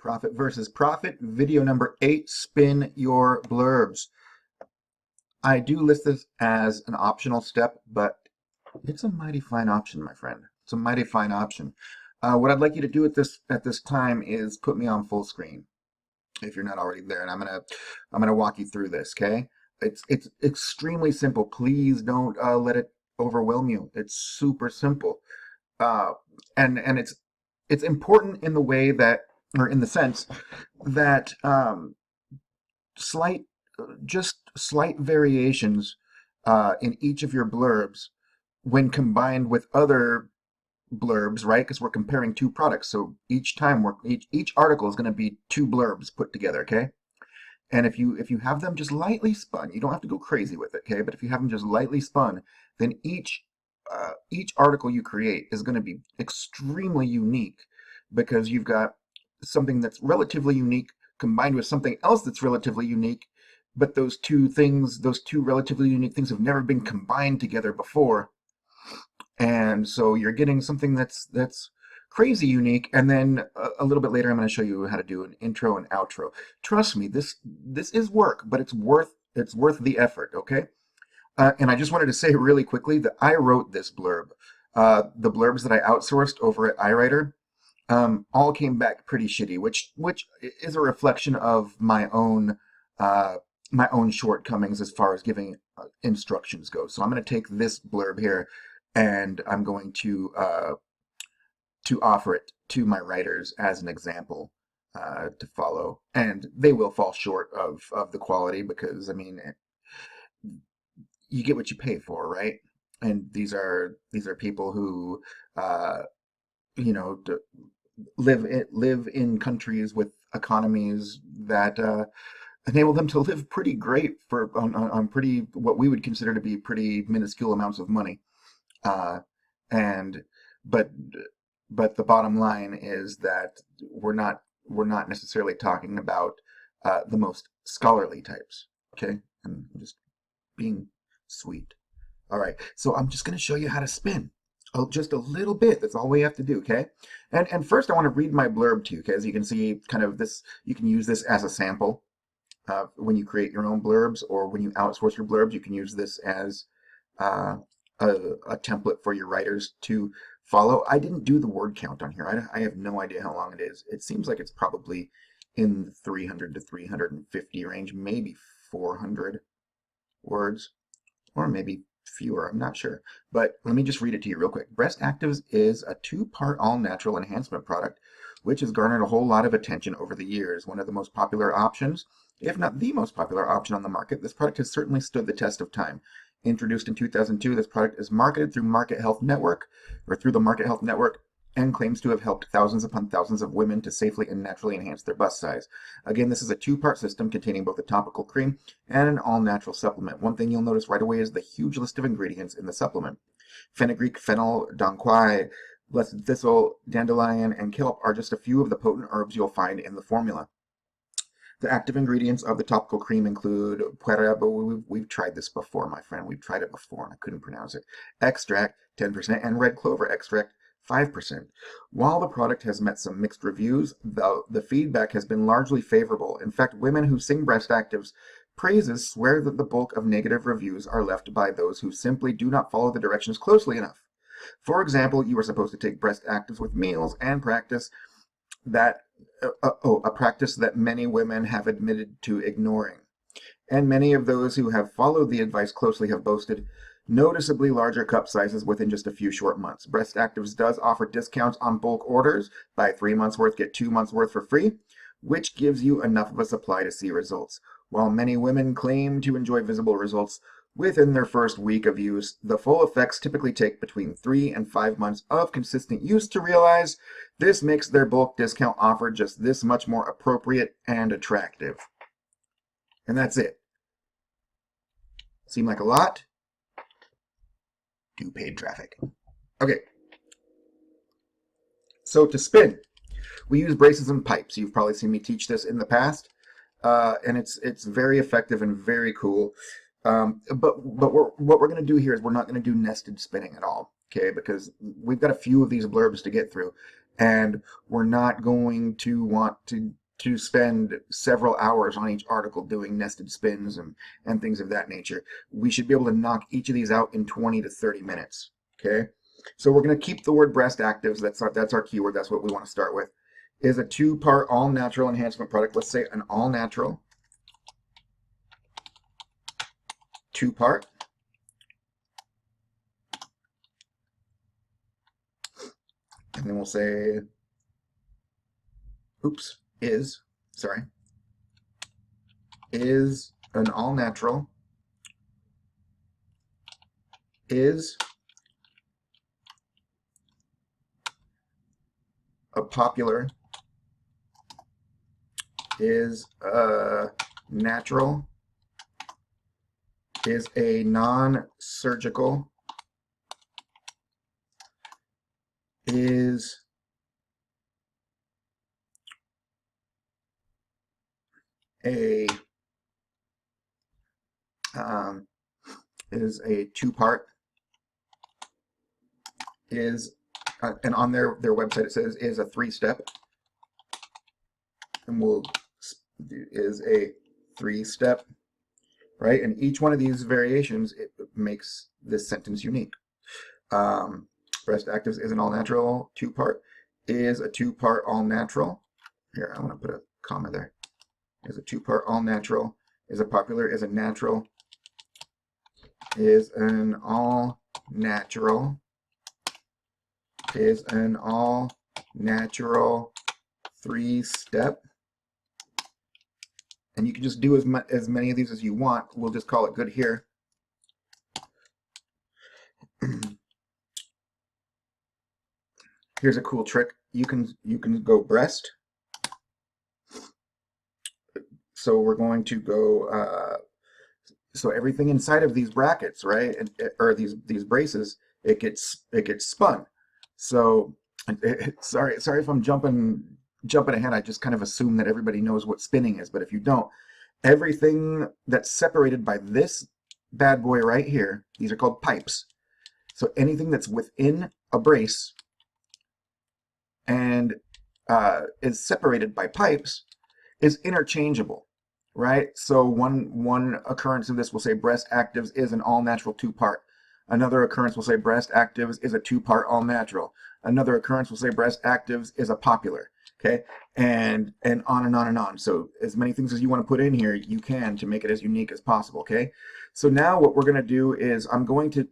Profit versus Profit, video number 8, spin your blurbs. I do list this as an optional step, but it's a mighty fine option, my friend. It's a mighty fine option. What I'd like you to do at this time is put me on full screen, if you're not already there, and I'm gonna walk you through this. Okay? It's extremely simple. Please don't let it overwhelm you. It's super simple, uh, and it's important in the way that, or in the sense that slight, just slight variations in each of your blurbs, when combined with other blurbs, right? Because we're comparing two products, so each time each article is going to be two blurbs put together, okay? And if you have them just lightly spun, you don't have to go crazy with it, okay? But if you have them just lightly spun, then each article you create is going to be extremely unique, because you've got something that's relatively unique combined with something else that's relatively unique, but those two relatively unique things have never been combined together before. And so you're getting something that's crazy unique. And then a little bit later, I'm going to show you how to do an intro and outro. Trust me, this is work, but it's worth the effort. Okay. And I just wanted to say really quickly that I wrote this blurb. The blurbs that I outsourced over at iWriter all came back pretty shitty, which is a reflection of my own shortcomings as far as giving instructions go. So I'm going to take this blurb here, and I'm going to offer it to my writers as an example to follow, and they will fall short of the quality, because I mean, you get what you pay for, right? And these are people who you know live in countries with economies that enable them to live pretty great on pretty, what we would consider to be pretty minuscule amounts of money. And but the bottom line is that we're not necessarily talking about the most scholarly types. Okay, and I'm just being sweet. All right, so I'm just going to show you how to spin. Oh, just a little bit. That's all we have to do. Okay, and first I want to read my blurb to you. Okay, as you can see, kind of this, you can use this as a sample when you create your own blurbs, or when you outsource your blurbs. You can use this as uh, a template for your writers to follow. I didn't do the word count on here. I have no idea how long it is. It seems like it's probably in the 300 to 350 range, maybe 400 words, or maybe fewer. I'm not sure. But let me just read it to you real quick. Breast Actives is a 2-part all-natural enhancement product which has garnered a whole lot of attention over the years. One of the most popular options, if not the most popular option on the market, this product has certainly stood the test of time. Introduced in 2002, this product is marketed through through the Market Health Network, and claims to have helped thousands upon thousands of women to safely and naturally enhance their bust size. Again, this is a 2-part system containing both a topical cream and an all-natural supplement. One thing you'll notice right away is the huge list of ingredients in the supplement. Fenugreek, fennel, dong quai, blessed thistle, dandelion, and kelp are just a few of the potent herbs you'll find in the formula. The active ingredients of the topical cream include puera, but we've tried this before, my friend. We've tried it before, and I couldn't pronounce it. Extract, 10%, and red clover extract, 5%. While the product has met some mixed reviews, the feedback has been largely favorable. In fact, women who sing Breast Active's praises swear that the bulk of negative reviews are left by those who simply do not follow the directions closely enough. For example, you are supposed to take Breast Actives with meals and practice that a practice that many women have admitted to ignoring. And many of those who have followed the advice closely have boasted noticeably larger cup sizes within just a few short months. Breast Actives does offer discounts on bulk orders. Buy 3 months worth, get 2 months worth for free, which gives you enough of a supply to see results. While many women claim to enjoy visible results within their first week of use, the full effects typically take between 3 and 5 months of consistent use to realize. This makes their bulk discount offer just this much more appropriate and attractive. And that's it. Seem like a lot? Do paid traffic. Okay. So to spin, we use braces and pipes. You've probably seen me teach this in the past, and it's very effective and very cool. But what we're going to do here is we're not going to do nested spinning at all, okay? Because we've got a few of these blurbs to get through, And we're not going to want to spend several hours on each article doing nested spins and things of that nature. We should be able to knock each of these out in 20 to 30 minutes. Okay, so we're going to keep the word breast actives. That's our keyword. That's what we want to start with. Is a 2-part all natural enhancement product. Let's say an all natural 2-part. And then we'll say, oops, is an all natural, is a popular, is a natural, is a non-surgical, is a 2-part, is and on their website it says is a 3-step, and we'll do is a 3-step, right? And each one of these variations, it makes this sentence unique. Breast actives is an all natural 2-part, is a 2-part all natural. Here, I want to put a comma there. Is a 2-part all natural, is a popular, is a natural, is an all natural, is an all natural 3-step. And you can just do as many of these as you want. We'll just call it good here. Here's a cool trick. You can go breast. So we're going to go so everything inside of these brackets, right, or these braces, it gets spun. So sorry if I'm jumping ahead. I just kind of assume that everybody knows what spinning is, but if you don't, everything that's separated by this bad boy right here, these are called pipes. So anything that's within a brace and is separated by pipes is interchangeable, right? So one occurrence of this will say breast actives is an all natural 2-part. Another occurrence will say breast actives is a 2-part all natural. Another occurrence will say breast actives is a popular. Okay, and on and on and on. So as many things as you want to put in here, you can, to make it as unique as possible. Okay, so now what we're going to do is I'm going to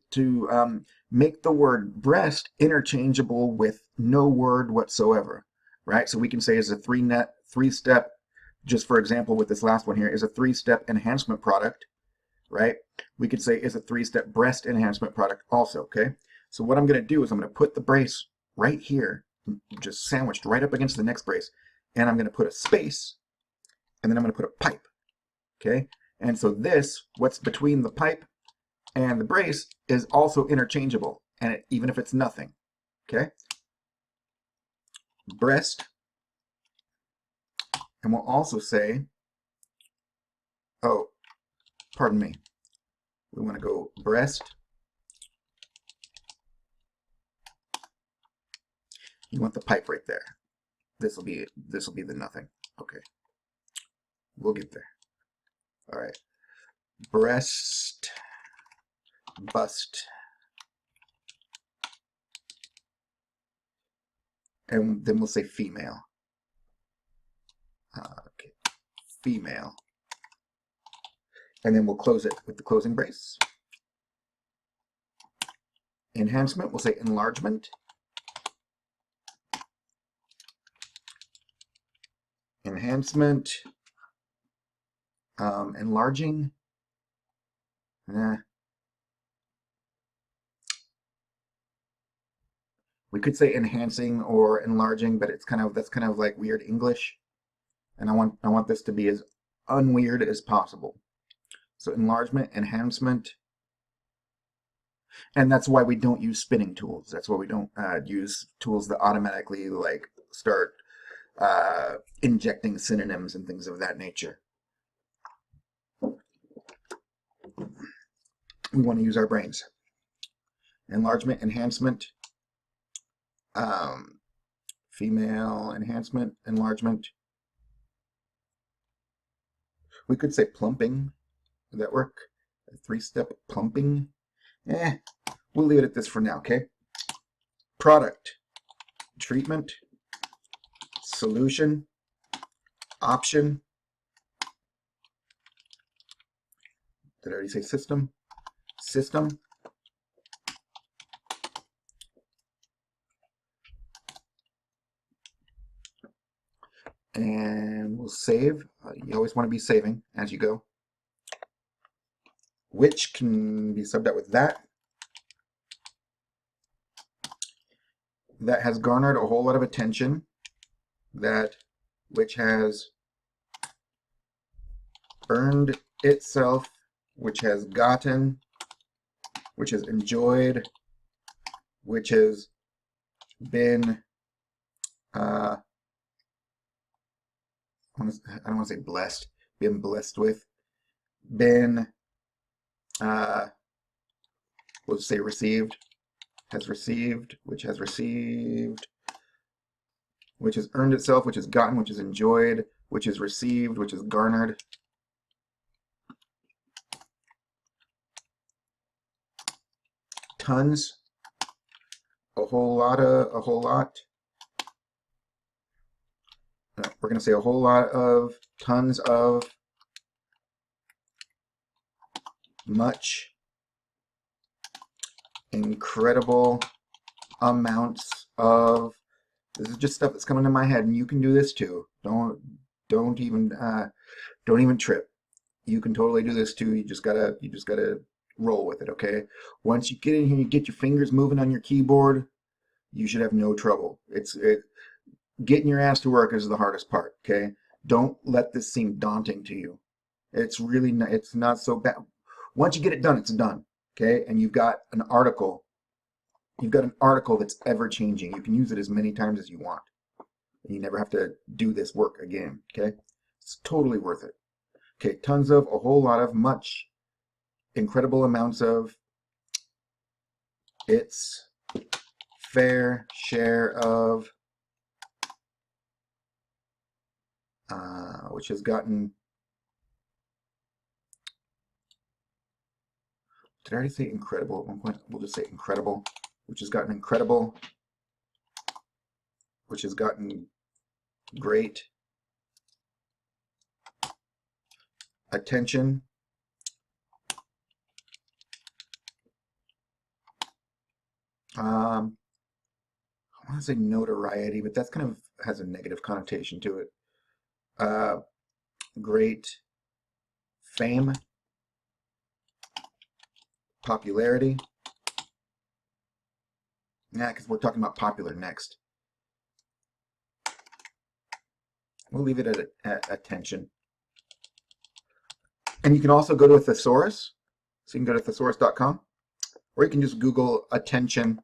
make the word breast interchangeable with no word whatsoever, right? So we can say is a 3-step, just for example with this last one here, is a 3-step enhancement product, right? We could say is a 3-step breast enhancement product also. Okay, so what I'm going to do is I'm going to put the brace right here, just sandwiched right up against the next brace, and I'm going to put a space, and then I'm going to put a pipe. Okay, and so this, what's between the pipe and the brace, is also interchangeable, and even if it's nothing. Okay, breast, and we'll also say, oh, pardon me, we want to go breast. You want the pipe right there. This will be the nothing. Okay, we'll get there. All right, breast, bust, and then we'll say female. Okay, female, and then we'll close it with the closing brace. Enhancement, we'll say enlargement. Enhancement, enlarging. We could say enhancing or enlarging, but that's kind of like weird English, and I want this to be as unweird as possible. So enlargement, enhancement, and that's why we don't use spinning tools. That's why we don't use tools that automatically like start injecting synonyms and things of that nature. We want to use our brains. Enlargement, enhancement, female enhancement, enlargement. We could say plumping. Would that work? A 3-step plumping? We'll leave it at this for now, okay? Product, treatment, solution, option. Did I already say system? System. And we'll save. You always want to be saving as you go. Which can be subbed out with that. That has garnered a whole lot of attention. That which has earned itself, which has gotten, which has enjoyed, which has been, I don't want to say blessed, been blessed with, been, we'll just say received, has received, which has received, which has earned itself, which has gotten, which has enjoyed, which has received, which has garnered. Tons, a whole lot. We're going to say a whole lot of, tons of, much, incredible amounts of. This is just stuff that's coming to my head, and you can do this too. Don't even trip. You can totally do this too. You just gotta roll with it, okay? Once you get in here, you get your fingers moving on your keyboard, you should have no trouble. Getting your ass to work is the hardest part, okay? Don't let this seem daunting to you. It's really not, it's not so bad. Once you get it done, it's done, okay? And you've got an article. You've got an article that's ever changing. You can use it as many times as you want. And you never have to do this work again, okay? It's totally worth it. Okay, tons of, a whole lot of, much, incredible amounts of, its fair share of, which has gotten, did I already say incredible at one point? We'll just say incredible, which has gotten incredible, which has gotten great attention, I want to say notoriety, but that's kind of has a negative connotation to it. Great fame, popularity. Yeah, because we're talking about popular next. We'll leave it at attention. And you can also go to a thesaurus. So you can go to thesaurus.com, or you can just Google attention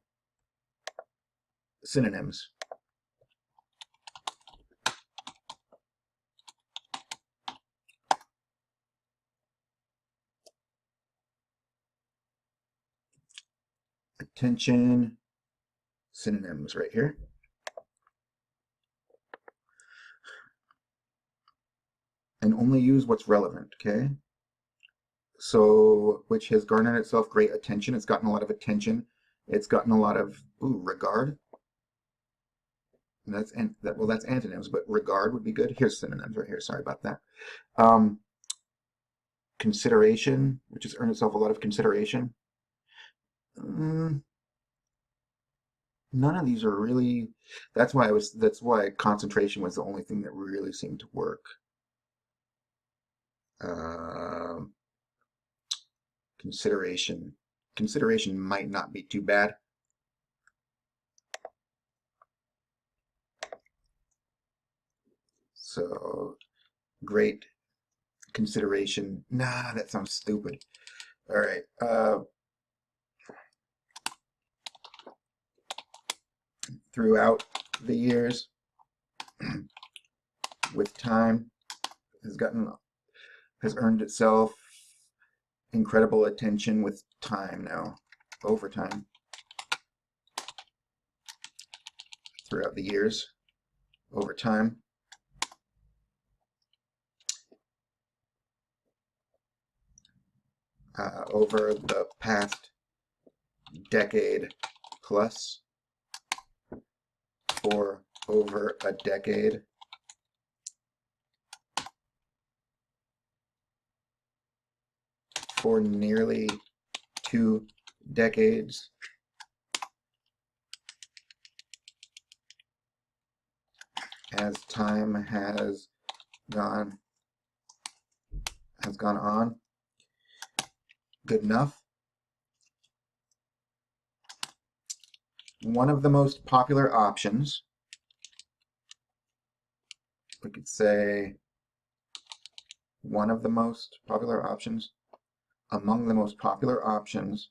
synonyms. Attention synonyms right here. And only use what's relevant, okay? So, which has garnered itself great attention. It's gotten a lot of attention. It's gotten a lot of regard. And that's antonyms, but regard would be good. Here's synonyms right here. Sorry about that. Consideration, which has earned itself a lot of consideration. None of these are really. That's why concentration was the only thing that really seemed to work. Consideration might not be too bad. So great consideration. Nah, that sounds stupid. All right. Throughout the years, with time, has earned itself incredible attention with time now, over time, throughout the years. over time. Over the past decade plus, for over a decade, for nearly 2 decades, as time has gone on. Good enough. One of the most popular options, we could say one of the most popular options, among the most popular options,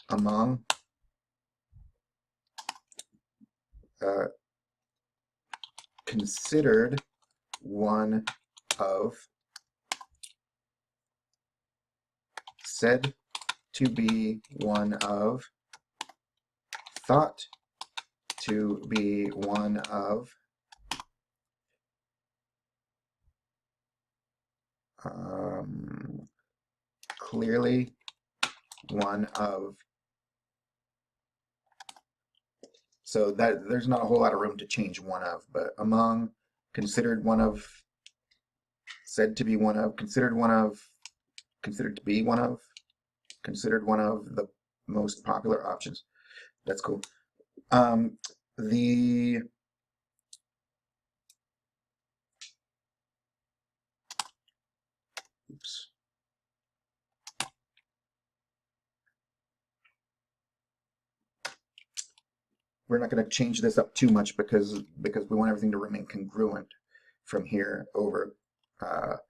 among considered one of, said to be one of, thought to be one of, clearly one of. So that there's not a whole lot of room to change one of, but among, considered one of, said to be one of, considered one of, considered to be one of, considered one of the most popular options. That's cool. The oops. We're not going to change this up too much because we want everything to remain congruent from here over. But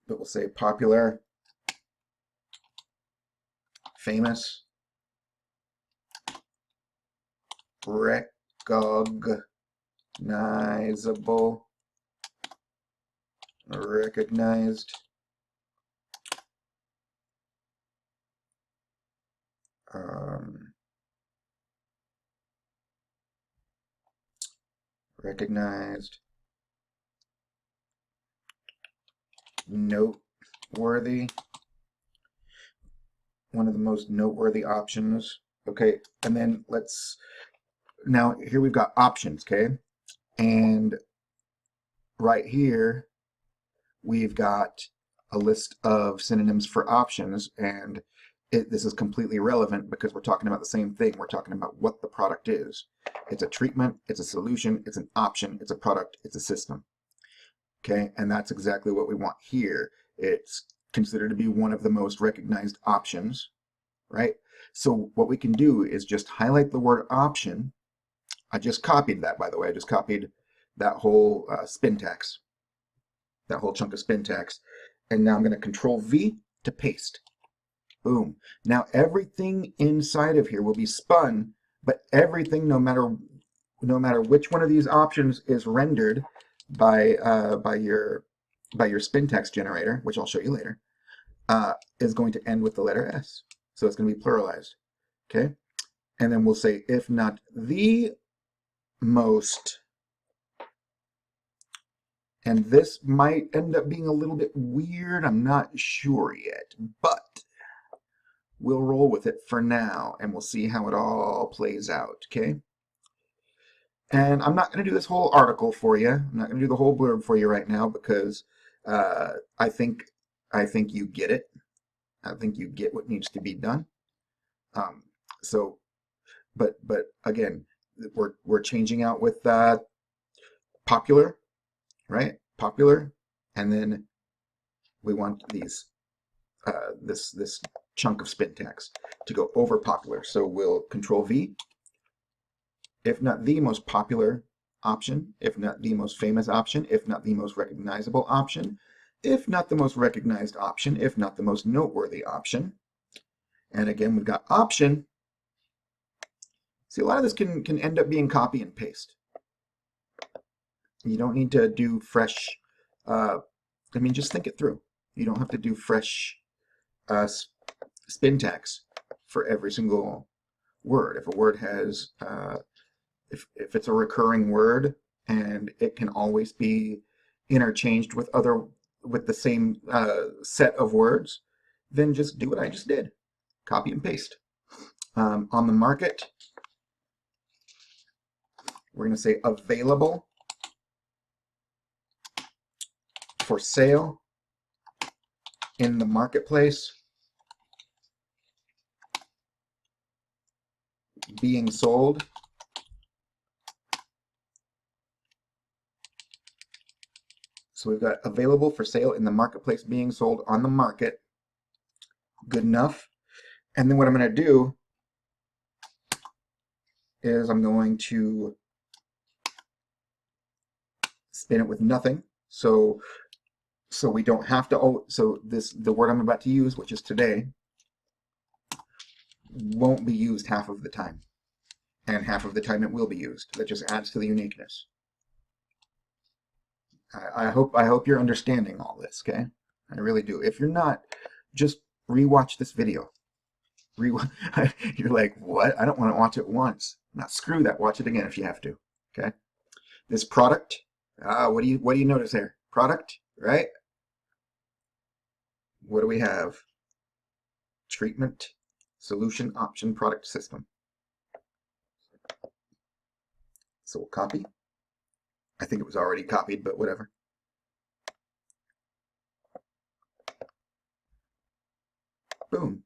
we'll say popular, famous, recognizable, recognized, recognized, noteworthy, one of the most noteworthy options. Okay, and then now here we've got options, okay? And right here, we've got a list of synonyms for options, and this is completely relevant because we're talking about the same thing. We're talking about what the product is. It's a treatment, it's a solution, it's an option, it's a product, it's a system. Okay, and that's exactly what we want here. It's considered to be one of the most recognized options, right? So what we can do is just highlight the word option. I just copied that, by the way. I just copied that whole syntax, that whole chunk of syntax. And now I'm going to Control V to paste. Boom. Now everything inside of here will be spun, but everything, no matter which one of these options is rendered by your syntax generator, which I'll show you later, is going to end with the letter S. So it's going to be pluralized. Okay? And then we'll say, if not the most, and this might end up being a little bit weird, I'm not sure yet, but we'll roll with it for now, and we'll see how it all plays out, okay? And I'm not going to do this whole article for you. I'm not going to do the whole blurb for you right now because I think you get it. I think you get what needs to be done. But again, we're changing out with popular, right? Popular, and then we want these this chunk of syntax to go over popular. So we'll Control V. If not the most popular option, if not the most famous option, if not the most recognizable option, if not the most recognized option, if not the most noteworthy option. And again, we've got option. See, a lot of this can end up being copy and paste. You don't need to do fresh, just think it through. You don't have to do fresh syntax for every single word. If a word has if it's a recurring word and it can always be interchanged with the same set of words, then just do what I just did. Copy and paste. On the market, we're going to say available, for sale, in the marketplace, being sold, so we've got available, for sale, in the marketplace, being sold, on the market. Good enough. And then what I'm going to do is I'm going to spin it with nothing. So we don't have to, the word I'm about to use, which is today, won't be used half of the time. And half of the time it will be used. That just adds to the uniqueness. I hope you're understanding all this, okay? I really do. If you're not, just rewatch this video. You're like, what? I don't want to watch it once. Now screw that. Watch it again if you have to. Okay. This product. What do you notice there? Product, right? What do we have? Treatment, solution, option, product, system. So we'll copy. I think it was already copied, but whatever. Boom.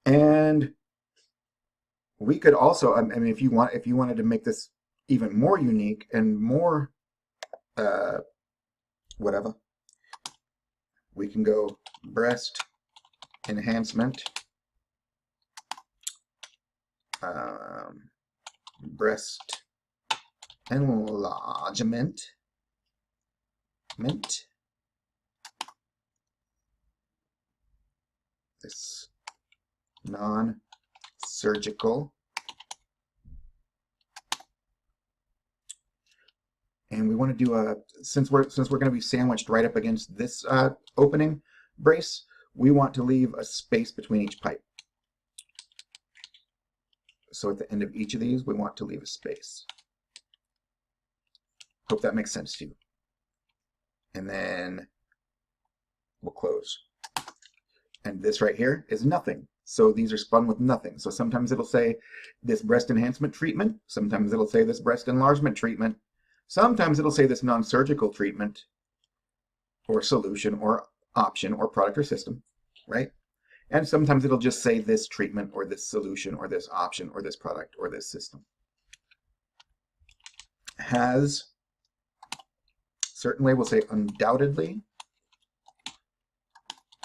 And we could also, I mean, if you wanted to make this even more unique and more whatever, we can go breast enhancement, breast enlargement, this non-surgical, and we want to do since we're going to be sandwiched right up against this opening brace, we want to leave a space between each pipe. So at the end of each of these, we want to leave a space. Hope that makes sense to you. And then we'll close. And this right here is nothing. So these are spun with nothing. So sometimes it'll say this breast enhancement treatment. Sometimes it'll say this breast enlargement treatment. Sometimes it'll say this non-surgical treatment or solution or option or product or system, right? And sometimes it'll just say this treatment or this solution or this option or this product or this system. Has, certainly we'll say undoubtedly,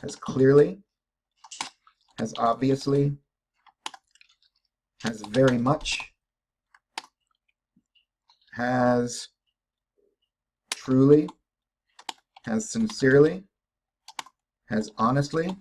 has clearly, has obviously, has very much, has truly, has sincerely, has honestly,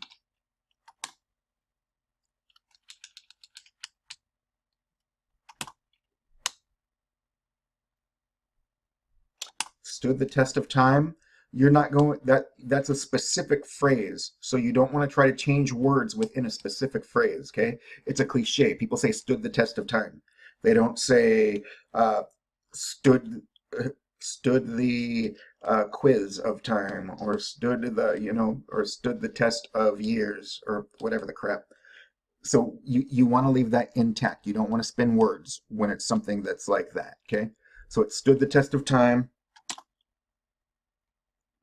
stood the test of time. You're not going, that's a specific phrase, so you don't want to try to change words within a specific phrase, okay? It's a cliche. People say stood the test of time. They don't say stood the quiz of time, or stood the, or stood the test of years, or whatever the crap. So you want to leave that intact. You don't want to spin words when it's something that's like that, okay? So it stood the test of time,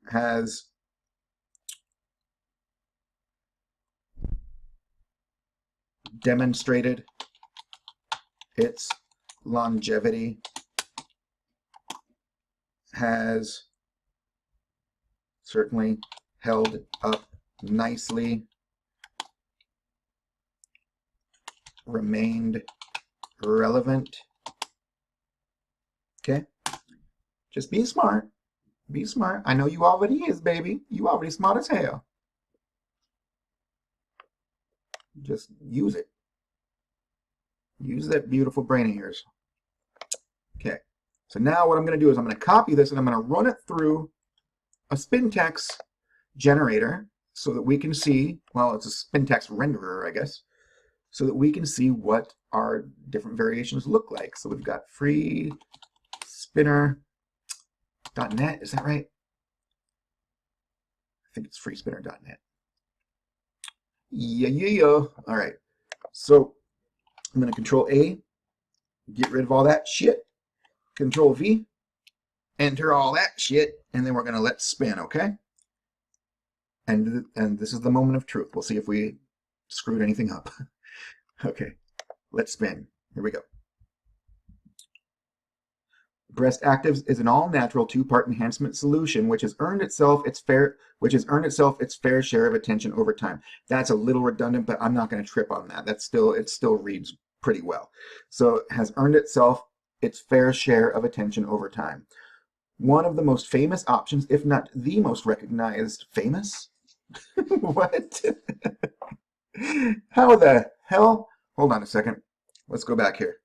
has demonstrated its longevity, has certainly held up nicely, remained relevant. Okay? Just be smart. Be smart. I know you already is, baby. You already smart as hell. Just use it. Use that beautiful brain of yours. Okay. So now what I'm going to do is I'm going to copy this and I'm going to run it through a spintax generator so that we can see, well, it's a spintax renderer, I guess, so that we can see what our different variations look like. So we've got freespinner.net, is that right? I think it's freespinner.net. Yeah. All right. So I'm going to Control A, get rid of all that shit. Control V, enter all that shit, and then we're going to let spin, okay? And this is the moment of truth. We'll see if we screwed anything up. Okay, let's spin. Here we go. Breast Actives is an all-natural two-part enhancement solution which has earned itself its fair share of attention over time. That's a little redundant, but I'm not going to trip on that. It still reads pretty well. So it has earned itself its fair share of attention over time. One of the most famous options, if not the most recognized, famous? What? How the hell? Hold on a second. Let's go back here.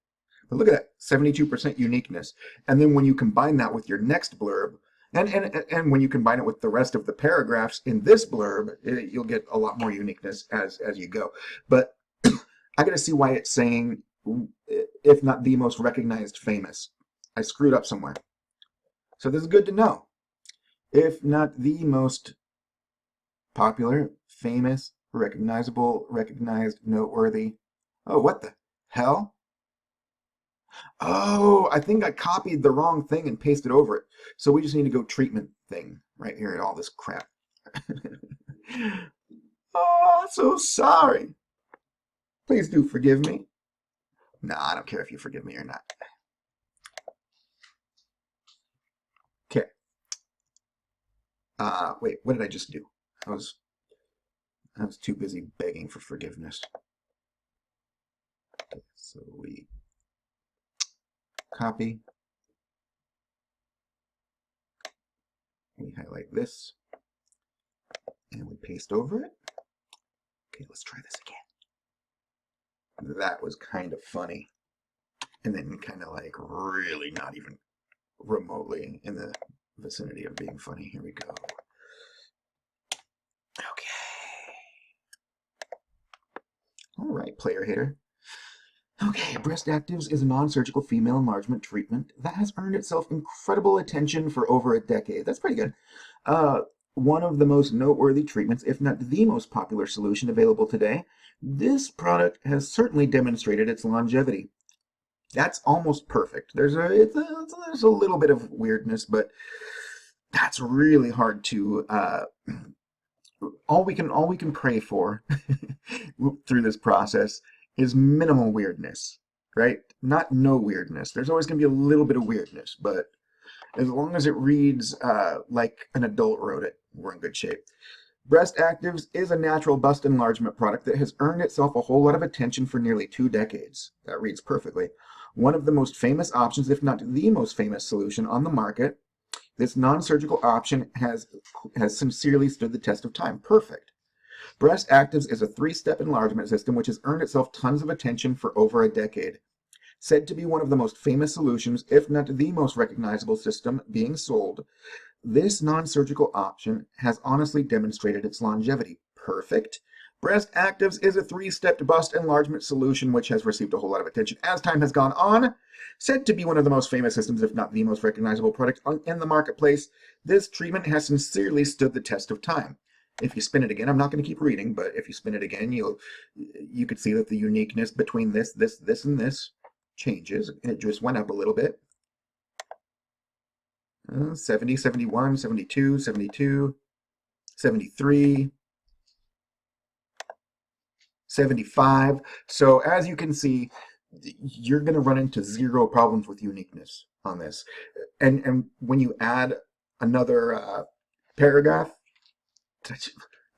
But look at that, 72% uniqueness. And then when you combine that with your next blurb, and when you combine it with the rest of the paragraphs in this blurb, you'll get a lot more uniqueness as you go. But I got to see why it's saying, if not the most recognized, famous. I screwed up somewhere. So this is good to know. If not the most popular, famous, recognizable, recognized, noteworthy. Oh, what the hell? Oh, I think I copied the wrong thing and pasted over it. So we just need to go treatment thing right here and all this crap. Oh, so sorry. Please do forgive me. No, I don't care if you forgive me or not. Okay. Wait, what did I just do? I was too busy begging for forgiveness. Okay, so we copy. We highlight this. And we paste over it. Okay, let's try this again. That was kind of funny. And then kind of like really not even remotely in the vicinity of being funny. Here we go. Okay. All right, player hater. Okay, Breast Actives is a non-surgical female enlargement treatment that has earned itself incredible attention for over a decade. That's pretty good. One of the most noteworthy treatments, if not the most popular solution available today, this product has certainly demonstrated its longevity. That's almost perfect. There's a little bit of weirdness, but that's really hard to. All we can pray for through this process is minimal weirdness, right? Not no weirdness. There's always going to be a little bit of weirdness, but as long as it reads like an adult wrote it, we're in good shape. Breast Actives is a natural bust enlargement product that has earned itself a whole lot of attention for nearly 2 decades. That reads perfectly. One of the most famous options, if not the most famous solution on the market, this non-surgical option has sincerely stood the test of time. Perfect. Breast Actives is a 3-step enlargement system which has earned itself tons of attention for over a decade. Said to be one of the most famous solutions, if not the most recognizable system being sold, this non-surgical option has honestly demonstrated its longevity. Perfect. Breast Actives is a 3-step bust enlargement solution which has received a whole lot of attention as time has gone on. Said to be one of the most famous systems, if not the most recognizable product in the marketplace, this treatment has sincerely stood the test of time. If you spin it again, I'm not going to keep reading, but if you spin it again, you could see that the uniqueness between this, and this changes. It just went up a little bit. 70, 71, 72, 72, 73, 75. So as you can see, you're going to run into 0 problems with uniqueness on this. And when you add another paragraph, did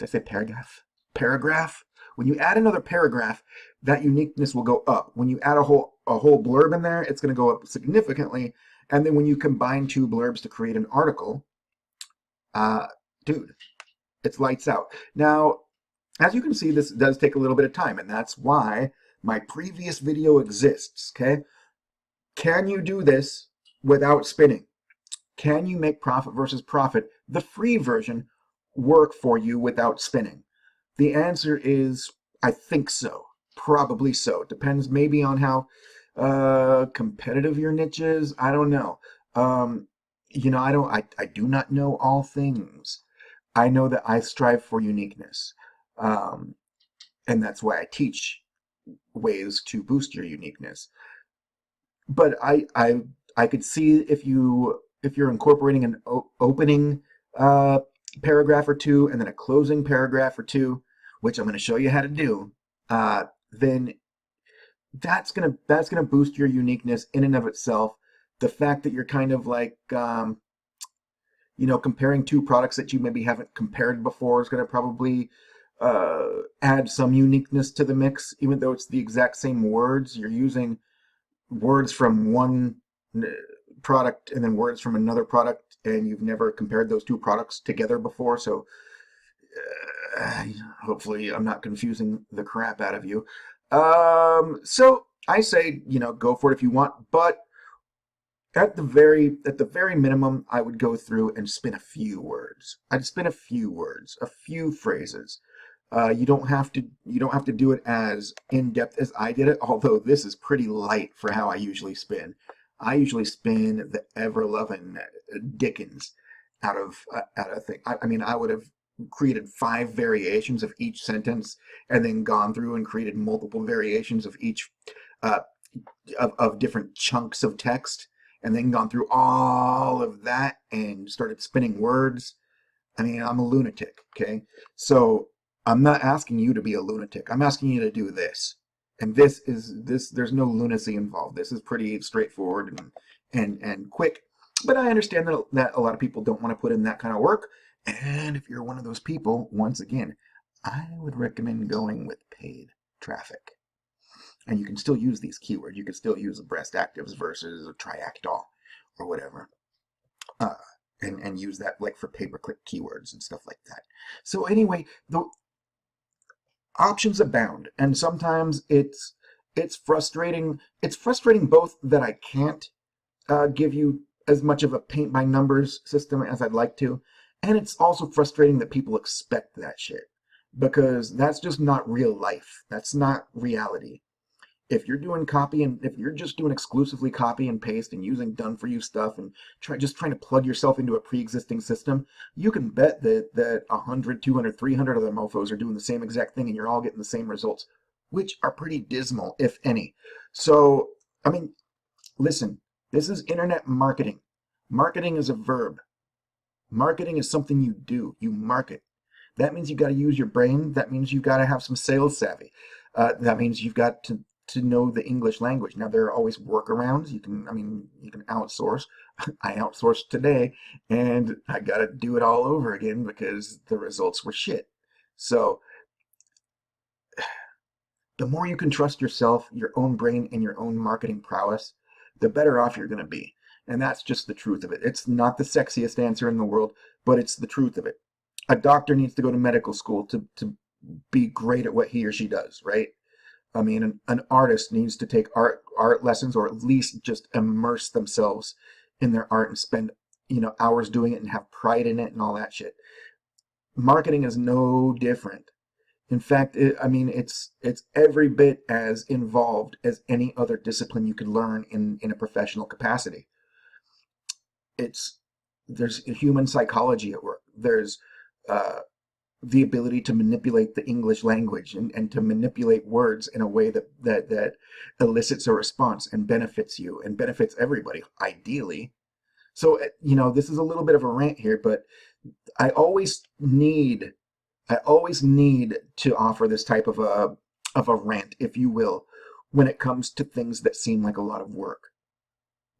I say paragraph? Paragraph? When you add another paragraph, that uniqueness will go up. When you add a whole blurb in there, it's going to go up significantly. And then when you combine 2 blurbs to create an article, dude, it's lights out. Now, as you can see, this does take a little bit of time, and that's why my previous video exists, okay? Can you do this without spinning? Can you make profit versus profit, the free version, work for you without spinning? The answer is, I think so. Probably so. Depends maybe on how competitive your niche is. I don't know. Um, I do not know all things. I know that I strive for uniqueness. Um, and that's why I teach ways to boost your uniqueness. But I could see if you're incorporating an opening uh, paragraph or two and then a closing paragraph or two, which I'm going to show you how to do, then that's gonna boost your uniqueness in and of itself. The fact that you're kind of like comparing two products that you maybe haven't compared before is going to probably add some uniqueness to the mix, even though it's the exact same words. You're using words from one product and then words from another product, and you've never compared those two products together before. So uh, hopefully I'm not confusing the crap out of you. So I say, go for it if you want, but at the very minimum, I would go through and spin a few words. I'd spin a few words, a few phrases. You don't have to do it as in depth as I did it. Although this is pretty light for how I usually spin. I usually spin the ever loving Dickens out of thing. I mean, I would have created 5 variations of each sentence, and then gone through and created multiple variations of each uh, of different chunks of text, and then gone through all of that and started spinning words. I mean, I'm a lunatic, okay? So I'm not asking you to be a lunatic. I'm asking you to do this. And there's no lunacy involved. This is pretty straightforward and quick. But I understand that a lot of people don't want to put in that kind of work. And if you're one of those people, once again, I would recommend going with paid traffic. And you can still use these keywords. You can still use breast actives versus a triactol or whatever. Uh, and use that like for pay-per-click keywords and stuff like that. So anyway, the options abound, and sometimes it's frustrating. It's frustrating both that I can't give you as much of a paint by numbers system as I'd like to, and it's also frustrating that people expect that shit, because that's just not real life. That's not reality. If you're doing copy, and if you're just doing exclusively copy and paste and using done for you stuff and trying to plug yourself into a pre-existing system, you can bet that 100, 200, 300 of the mofos are doing the same exact thing, and you're all getting the same results, which are pretty dismal, if any. So, I mean, listen, this is internet marketing. Marketing is a verb. Marketing is something you do. You market. That means you got to use your brain. That means you got to have some sales savvy. That means you've got to know the English language. Now, there are always workarounds. You can outsource. I outsourced today, and I got to do it all over again because the results were shit. So the more you can trust yourself, your own brain, and your own marketing prowess, the better off you're going to be. And that's just the truth of it. It's not the sexiest answer in the world, but it's the truth of it. A doctor needs to go to medical school to be great at what he or she does, right? I mean, an artist needs to take art lessons, or at least just immerse themselves in their art and spend hours doing it and have pride in it and all that shit. Marketing is no different. In fact, it's every bit as involved as any other discipline you could learn in a professional capacity. It's There's human psychology at work. There's uh, the ability to manipulate the English language, and to manipulate words in a way that elicits a response and benefits you and benefits everybody, ideally. So, this is a little bit of a rant here, but I always need I always need to offer this type of a rant, if you will, when it comes to things that seem like a lot of work,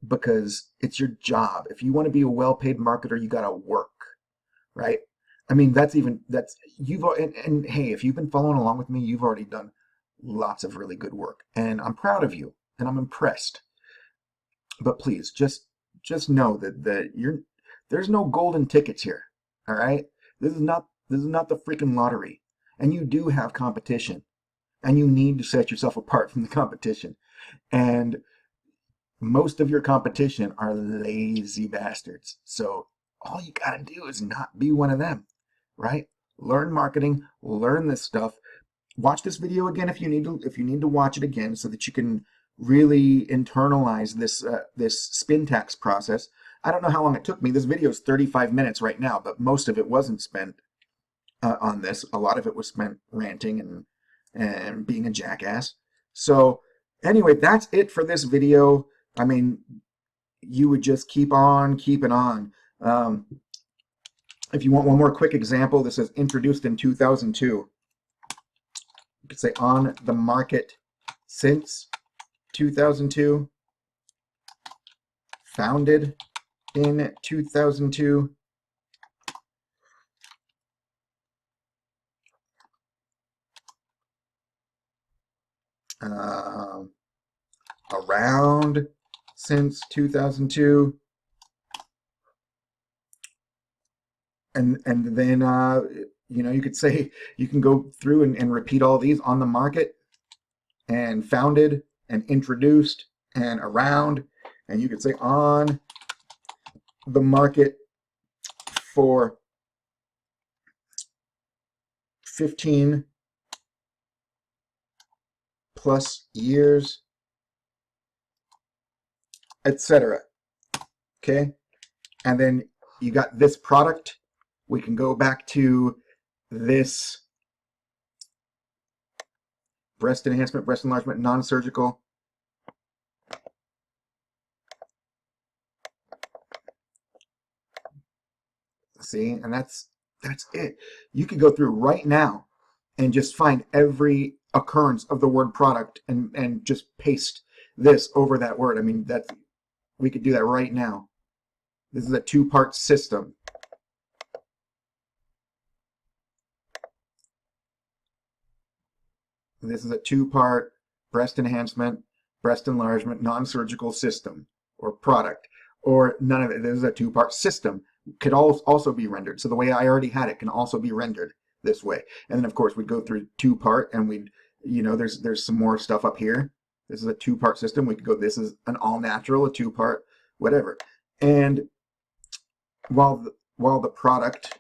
because it's your job. If you want to be a well-paid marketer, you got to work, right? I mean, that's you've and hey, if you've been following along with me, you've already done lots of really good work, and I'm proud of you, and I'm impressed. But please, just know that there's no golden tickets here. All right, this is not the freaking lottery, and you do have competition, and you need to set yourself apart from the competition. And most of your competition are lazy bastards. So all you gotta do is not be one of them, right? Learn marketing, learn this stuff, watch this video again if you need to watch it again so that you can really internalize this spin tax process. I don't know how long it took me. This video is 35 minutes right now, but most of it wasn't spent on this. A lot of it was spent ranting and being a jackass. So anyway, that's it for this video. I mean, you would just keep on keeping on. If you want one more quick example, this is introduced in 2002. You could say on the market since 2002, founded in 2002, around since 2002, and then you could say, you can go through and repeat all these: on the market and founded and introduced and around, and you could say on the market for 15 plus years, etc. Okay, and then you got this product. We can go back to this breast enhancement, breast enlargement, non-surgical. See, and that's it. You could go through right now and just find every occurrence of the word product and just paste this over that word. I mean, we could do that right now. This is a two-part system. This is a two-part breast enhancement, breast enlargement, non-surgical system or product, or none of it. This is a two-part system. Could also be rendered. So the way I already had it can also be rendered this way. And then of course we'd go through two-part, and we'd, there's some more stuff up here. This is a two-part system. We could go, this is an all-natural, a two-part, whatever. And while the product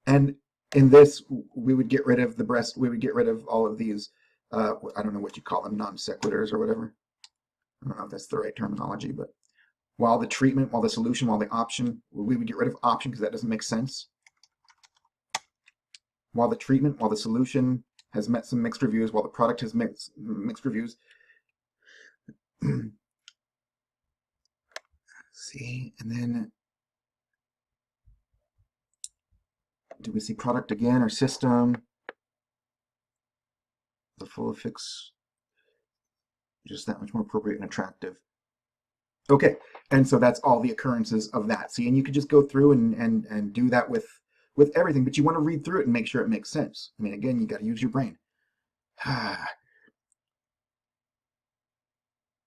and in this, we would get rid of the breast, we would get rid of all of these, I don't know what you call them, non sequiturs or whatever. I don't know if that's the right terminology, but while the treatment, while the solution, while the option, we would get rid of option because that doesn't make sense. While the treatment, while the solution has met some mixed reviews, while the product has mixed reviews. See, and then do we see product again or system? The full affix, just that much more appropriate and attractive. Okay, and so that's all the occurrences of that. See, and you could just go through and do that with everything, but you want to read through it and make sure it makes sense. I mean, again, you got to use your brain.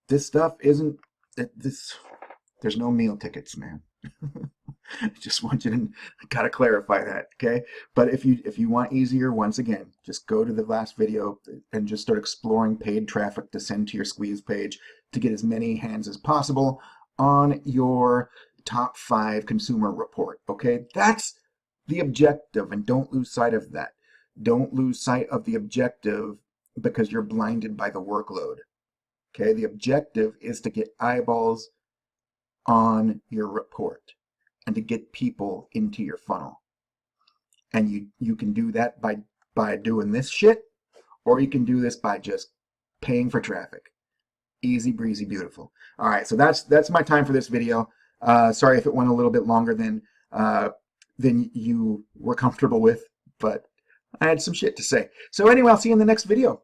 This stuff isn't, there's no meal tickets, man. I just want you to gotta clarify that, okay? But if you want easier, once again, just go to the last video and just start exploring paid traffic to send to your squeeze page to get as many hands as possible on your top 5 consumer report, okay? That's the objective, and don't lose sight of that. Don't lose sight of the objective because you're blinded by the workload, okay? The objective is to get eyeballs on your report and to get people into your funnel. And you can do that by doing this shit, or you can do this by just paying for traffic. Easy breezy, beautiful. All right, so that's my time for this video. Sorry if it went a little bit longer than you were comfortable with, but I had some shit to say. So anyway, I'll see you in the next video.